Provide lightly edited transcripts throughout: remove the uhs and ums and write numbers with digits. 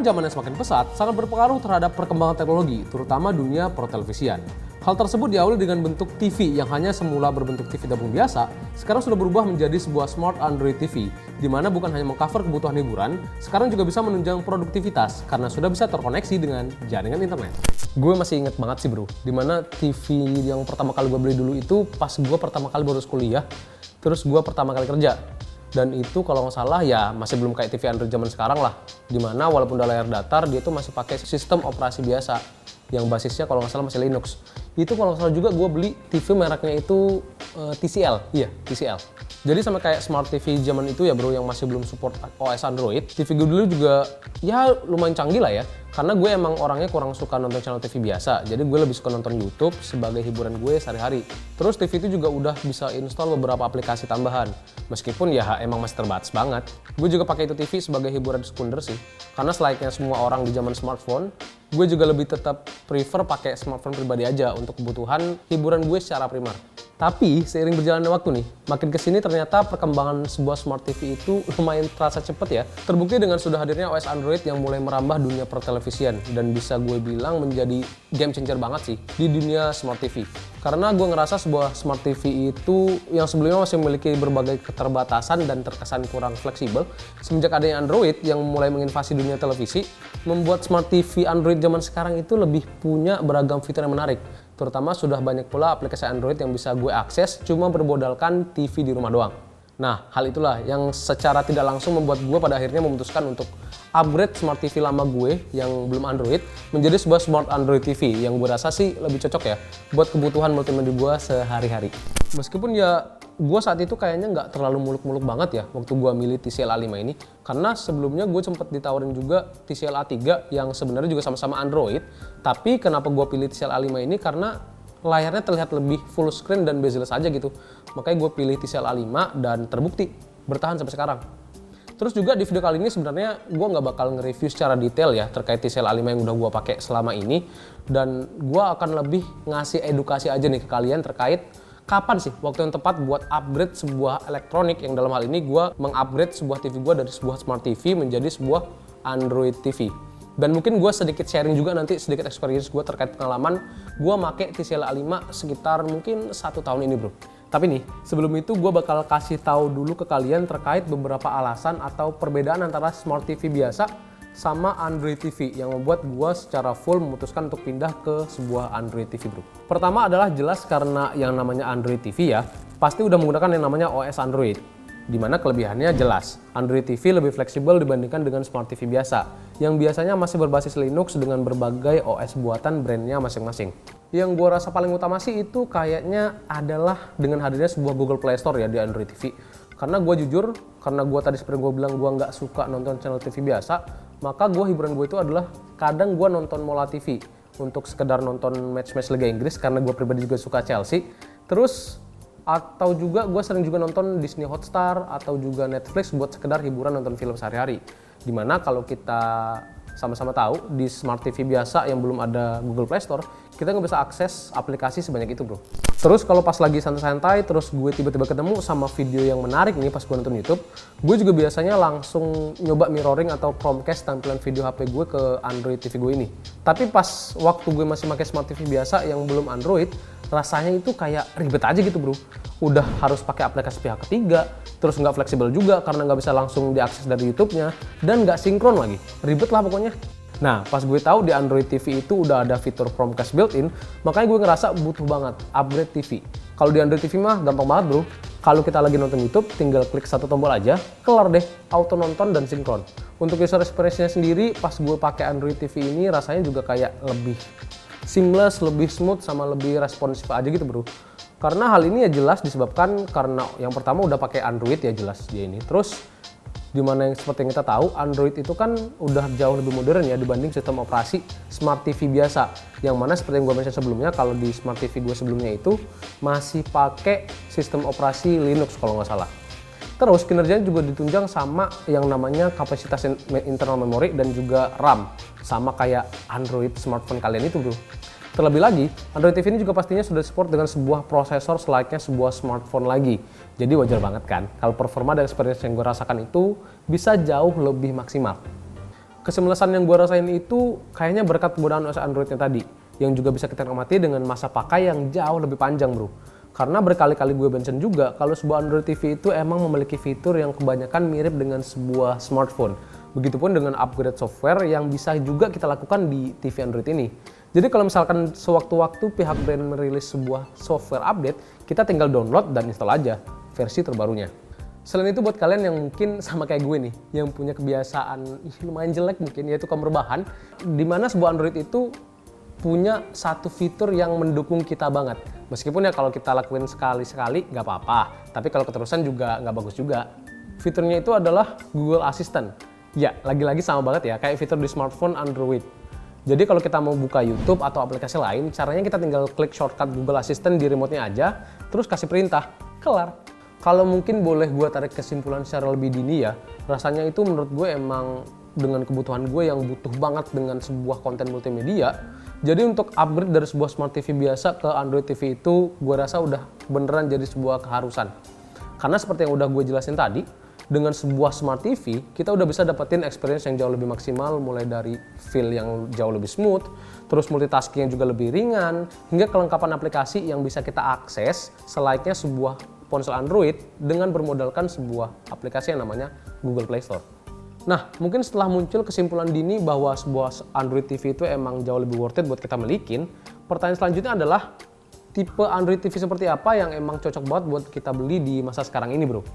zaman yang semakin pesat sangat berpengaruh terhadap perkembangan teknologi, terutama dunia pertelevisian. Hal tersebut diawali dengan bentuk TV yang hanya semula berbentuk TV tabung biasa, sekarang sudah berubah menjadi sebuah smart Android TV, di mana bukan hanya mengcover kebutuhan hiburan, sekarang juga bisa menunjang produktivitas karena sudah bisa terkoneksi dengan jaringan internet. Gue masih inget banget sih bro, dimana TV yang pertama kali gue beli dulu itu pas gue pertama kali baru kuliah, terus gue pertama kali kerja. Dan itu kalau nggak salah ya masih belum kayak TV Android zaman sekarang lah, dimana walaupun udah layar datar dia tuh masih pakai sistem operasi biasa yang basisnya kalau nggak salah masih Linux. Itu kalau nggak salah juga gue beli TV mereknya itu TCL, iya TCL. Jadi sama kayak Smart TV zaman itu ya bro yang masih belum support OS Android, TV gue dulu juga ya lumayan canggih lah ya. Karena gue emang orangnya kurang suka nonton channel TV biasa, jadi gue lebih suka nonton YouTube sebagai hiburan gue sehari-hari. Terus TV itu juga udah bisa install beberapa aplikasi tambahan, meskipun ya emang masih terbatas banget. Gue juga pakai itu TV sebagai hiburan sekunder sih, karena selayaknya semua orang di zaman smartphone, gue juga lebih tetap prefer pakai smartphone pribadi aja untuk kebutuhan hiburan gue secara primer. Tapi seiring berjalannya waktu nih, makin kesini ternyata perkembangan sebuah smart TV itu lumayan terasa cepet ya. Terbukti dengan sudah hadirnya OS Android yang mulai merambah dunia pertelevisian dan bisa gue bilang menjadi game changer banget sih di dunia smart TV. Karena gue ngerasa sebuah smart TV itu yang sebelumnya masih memiliki berbagai keterbatasan dan terkesan kurang fleksibel, semenjak adanya Android yang mulai menginvasi dunia televisi, membuat smart TV Android zaman sekarang itu lebih punya beragam fitur yang menarik. Terutama sudah banyak pula aplikasi Android yang bisa gue akses cuma bermodalkan TV di rumah doang. Nah, hal itulah yang secara tidak langsung membuat gue pada akhirnya memutuskan untuk upgrade smart TV lama gue yang belum Android menjadi sebuah smart Android TV yang gue rasa sih lebih cocok ya buat kebutuhan multimedia gue sehari-hari. Meskipun ya gue saat itu kayaknya nggak terlalu muluk-muluk banget ya waktu gue milih TCL A5 ini, karena sebelumnya gue sempat ditawarin juga TCL A3 yang sebenarnya juga sama-sama Android, tapi kenapa gue pilih TCL A5 ini karena layarnya terlihat lebih full screen dan bezel aja gitu. Makanya gue pilih TCL A5 dan terbukti bertahan sampai sekarang. Terus juga di video kali ini sebenarnya gue nggak bakal nge-review secara detail ya terkait TCL A5 yang udah gue pakai selama ini, dan gue akan lebih ngasih edukasi aja nih ke kalian terkait kapan sih waktu yang tepat buat upgrade sebuah elektronik, yang dalam hal ini gue mengupgrade sebuah TV gue dari sebuah smart TV menjadi sebuah Android TV. Dan mungkin gue sedikit sharing juga nanti sedikit experience gue terkait pengalaman gue make TCL A5 sekitar mungkin 1 tahun ini bro. Tapi nih, sebelum itu gue bakal kasih tahu dulu ke kalian terkait beberapa alasan atau perbedaan antara Smart TV biasa sama Android TV yang membuat gue secara full memutuskan untuk pindah ke sebuah Android TV bro. Pertama adalah jelas karena yang namanya Android TV ya, pasti udah menggunakan yang namanya OS Android. Dimana kelebihannya jelas, Android TV lebih fleksibel dibandingkan dengan Smart TV biasa, yang biasanya masih berbasis Linux dengan berbagai OS buatan brandnya masing-masing. Yang gue rasa paling utama sih itu kayaknya adalah dengan hadirnya sebuah Google Play Store ya di Android TV. Karena gue jujur, karena gue tadi seperti gue bilang gue nggak suka nonton channel TV biasa, maka hiburan gue itu adalah kadang gue nonton Mola TV untuk sekedar nonton match-match Liga Inggris karena gue pribadi juga suka Chelsea. Terus atau juga gue sering juga nonton Disney Hotstar atau juga Netflix buat sekedar hiburan nonton film sehari-hari. Dimana kalau kita sama-sama tahu di Smart TV biasa yang belum ada Google Play Store, kita nggak bisa akses aplikasi sebanyak itu bro. Terus kalau pas lagi santai-santai, terus gue tiba-tiba ketemu sama video yang menarik nih pas gue nonton YouTube, gue juga biasanya langsung nyoba mirroring atau Chromecast tampilan video HP gue ke Android TV gue ini. Tapi pas waktu gue masih pakai Smart TV biasa yang belum Android, rasanya itu kayak ribet aja gitu bro. Udah harus pakai aplikasi pihak ketiga, terus nggak fleksibel juga karena nggak bisa langsung diakses dari YouTube-nya, dan nggak sinkron lagi. Ribet lah pokoknya. Nah, pas gue tahu di Android TV itu udah ada fitur Chromecast built-in, makanya gue ngerasa butuh banget upgrade TV. Kalau di Android TV mah gampang banget bro. Kalau kita lagi nonton YouTube, tinggal klik satu tombol aja, kelar deh, auto nonton dan sinkron. Untuk user experience-nya sendiri, pas gue pakai Android TV ini rasanya juga kayak lebih seamless, lebih smooth, sama lebih responsif aja gitu bro. Karena hal ini ya jelas disebabkan karena yang pertama udah pakai Android ya jelas dia ini. Terus dimana yang seperti yang kita tahu Android itu kan udah jauh lebih modern ya dibanding sistem operasi Smart TV biasa, yang mana seperti yang gue mention sebelumnya, kalau di Smart TV gue sebelumnya itu masih pakai sistem operasi Linux kalau nggak salah. Terus kinerjanya juga ditunjang sama yang namanya kapasitas internal memori dan juga RAM, sama kayak Android smartphone kalian itu bro. Terlebih lagi, Android TV ini juga pastinya sudah support dengan sebuah prosesor selayaknya sebuah smartphone lagi. Jadi wajar banget kan kalau performa dan experience yang gue rasakan itu bisa jauh lebih maksimal. Kesemelesan yang gue rasain itu kayaknya berkat penggunaan OS Androidnya tadi, yang juga bisa kita nikmati dengan masa pakai yang jauh lebih panjang bro. Karena berkali-kali gue mention juga kalau sebuah Android TV itu emang memiliki fitur yang kebanyakan mirip dengan sebuah smartphone. Begitupun dengan upgrade software yang bisa juga kita lakukan di TV Android ini. Jadi kalau misalkan sewaktu-waktu pihak brand merilis sebuah software update, kita tinggal download dan install aja versi terbarunya. Selain itu buat kalian yang mungkin sama kayak gue nih, yang punya kebiasaan lumayan jelek mungkin, yaitu kaum rebahan, dimana sebuah Android itu punya satu fitur yang mendukung kita banget. Meskipun ya kalau kita lakuin sekali-sekali nggak apa-apa, tapi kalau keterusan juga nggak bagus juga. Fiturnya itu adalah Google Assistant. Ya, lagi-lagi sama banget ya, kayak fitur di smartphone Android. Jadi kalau kita mau buka YouTube atau aplikasi lain, caranya kita tinggal klik shortcut Google Assistant di remote-nya aja, terus kasih perintah, kelar. Kalau mungkin boleh gue tarik kesimpulan secara lebih dini ya, rasanya itu menurut gue emang dengan kebutuhan gue yang butuh banget dengan sebuah konten multimedia. Jadi untuk upgrade dari sebuah Smart TV biasa ke Android TV itu gue rasa udah beneran jadi sebuah keharusan. Karena seperti yang udah gue jelasin tadi, dengan sebuah Smart TV, kita udah bisa dapetin experience yang jauh lebih maksimal, mulai dari feel yang jauh lebih smooth, terus multitasking yang juga lebih ringan, hingga kelengkapan aplikasi yang bisa kita akses selayaknya sebuah ponsel Android dengan bermodalkan sebuah aplikasi yang namanya Google Play Store. Nah, mungkin setelah muncul kesimpulan dini bahwa sebuah Android TV itu emang jauh lebih worth it buat kita milikin, pertanyaan selanjutnya adalah tipe Android TV seperti apa yang emang cocok banget buat kita beli di masa sekarang ini bro.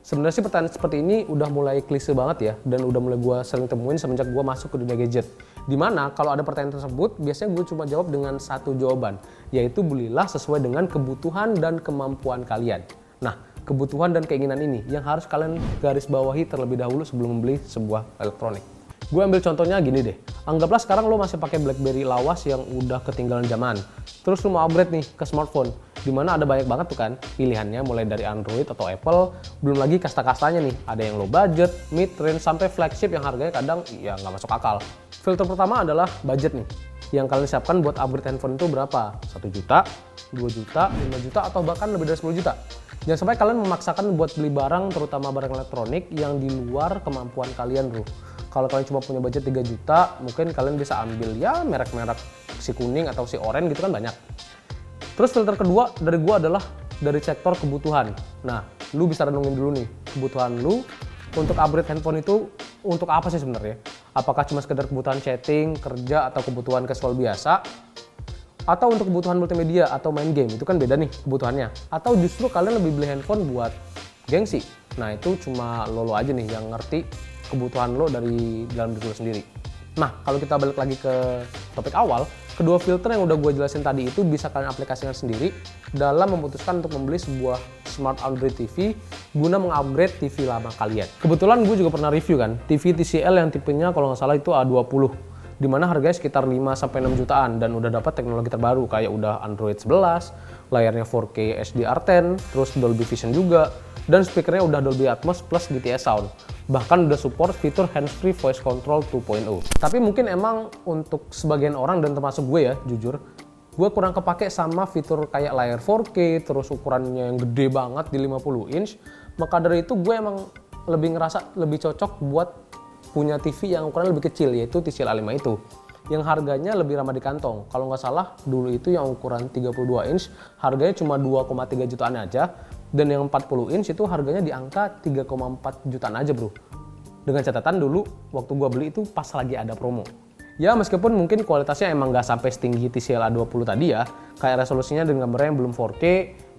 Sebenarnya sih pertanyaan seperti ini udah mulai klise banget ya, dan udah mulai gue sering temuin semenjak gue masuk ke dunia gadget. Dimana kalau ada pertanyaan tersebut, biasanya gue cuma jawab dengan satu jawaban, yaitu belilah sesuai dengan kebutuhan dan kemampuan kalian. Nah, kebutuhan dan keinginan ini yang harus kalian garis bawahi terlebih dahulu sebelum membeli sebuah elektronik. Gue ambil contohnya gini deh, anggaplah sekarang lo masih pakai BlackBerry lawas yang udah ketinggalan zaman. Terus lo mau upgrade nih ke smartphone, dimana ada banyak banget tuh kan pilihannya mulai dari Android atau Apple, belum lagi kasta-kastanya nih, ada yang low budget, mid range, sampai flagship yang harganya kadang ya nggak masuk akal. Filter pertama adalah budget nih, yang kalian siapkan buat upgrade handphone itu berapa? 1 juta, 2 juta, 5 juta, atau bahkan lebih dari 10 juta. Jangan sampai kalian memaksakan buat beli barang, terutama barang elektronik yang di luar kemampuan kalian bro. Kalau kalian cuma punya budget 3 juta, mungkin kalian bisa ambil ya merek-merek si kuning atau si oranye gitu kan banyak. Terus filter kedua dari gua adalah dari sektor kebutuhan. Nah, lu bisa renungin dulu nih, kebutuhan lu untuk upgrade handphone itu untuk apa sih sebenarnya? Apakah cuma sekedar kebutuhan chatting, kerja, atau kebutuhan casual biasa? Atau untuk kebutuhan multimedia atau main game, itu kan beda nih kebutuhannya. Atau justru kalian lebih beli handphone buat gengsi? Nah, itu cuma lo aja nih yang ngerti kebutuhan lo dari dalam diri lo sendiri. Nah, kalau kita balik lagi ke topik awal, kedua filter yang udah gue jelasin tadi itu bisa kalian aplikasikan sendiri dalam memutuskan untuk membeli sebuah Smart Android TV guna mengupgrade TV lama kalian. Kebetulan gue juga pernah review kan, TV TCL yang tipenya kalau nggak salah itu A20, dimana harganya sekitar 5-6 jutaan dan udah dapat teknologi terbaru kayak udah Android 11, layarnya 4K HDR10, terus Dolby Vision juga, dan speakernya udah Dolby Atmos plus DTS Sound. Bahkan udah support fitur hands-free voice control 2.0. Tapi mungkin emang untuk sebagian orang dan termasuk gue ya, jujur, gue kurang kepake sama fitur kayak layar 4K, terus ukurannya yang gede banget di 50 inch. Maka dari itu gue emang lebih ngerasa lebih cocok buat punya TV yang ukurannya lebih kecil, yaitu TCL A5 itu. Yang harganya lebih ramah di kantong. Kalau nggak salah, dulu itu yang ukuran 32 inch, harganya cuma 2,3 jutaan aja. Dan yang 40 inch itu harganya di angka 3,4 jutaan aja bro. Dengan catatan dulu waktu gua beli itu pas lagi ada promo. Ya meskipun mungkin kualitasnya emang nggak sampai setinggi TCL A20 tadi ya, kayak resolusinya dengan gambarnya yang belum 4K,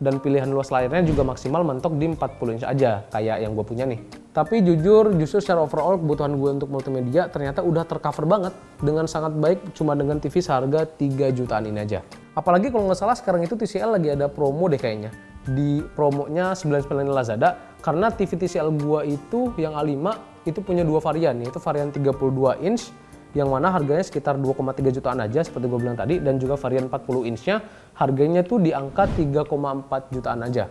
dan pilihan luas layarnya juga maksimal mentok di 40 inch aja, kayak yang gue punya nih. Tapi justru secara overall kebutuhan gue untuk multimedia ternyata udah tercover banget dengan sangat baik cuma dengan TV seharga 3 jutaan ini aja. Apalagi kalau nggak salah sekarang itu TCL lagi ada promo deh kayaknya. Di promonya 99 Lazada, karena TV TCL gua itu yang A5 itu punya dua varian, yaitu varian 32 inch yang mana harganya sekitar 2,3 jutaan aja seperti gue bilang tadi, dan juga varian 40 inch-nya harganya tuh di angka 3,4 jutaan aja.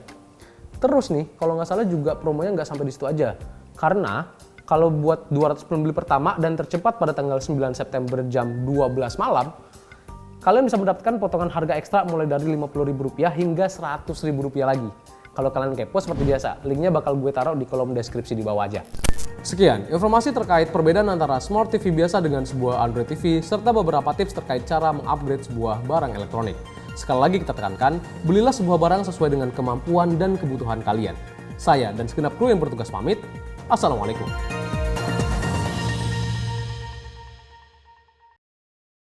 Terus nih, kalau nggak salah juga promonya nggak sampai di situ aja, karena kalau buat 200 pembeli pertama dan tercepat pada tanggal 9 September jam 12 malam, kalian bisa mendapatkan potongan harga ekstra mulai dari Rp50.000 hingga Rp100.000 lagi. Kalau kalian kepo seperti biasa, linknya bakal gue taruh di kolom deskripsi di bawah aja. Sekian informasi terkait perbedaan antara Smart TV biasa dengan sebuah Android TV, serta beberapa tips terkait cara mengupgrade sebuah barang elektronik. Sekali lagi kita tekankan, belilah sebuah barang sesuai dengan kemampuan dan kebutuhan kalian. Saya dan segenap kru yang bertugas pamit. Assalamualaikum.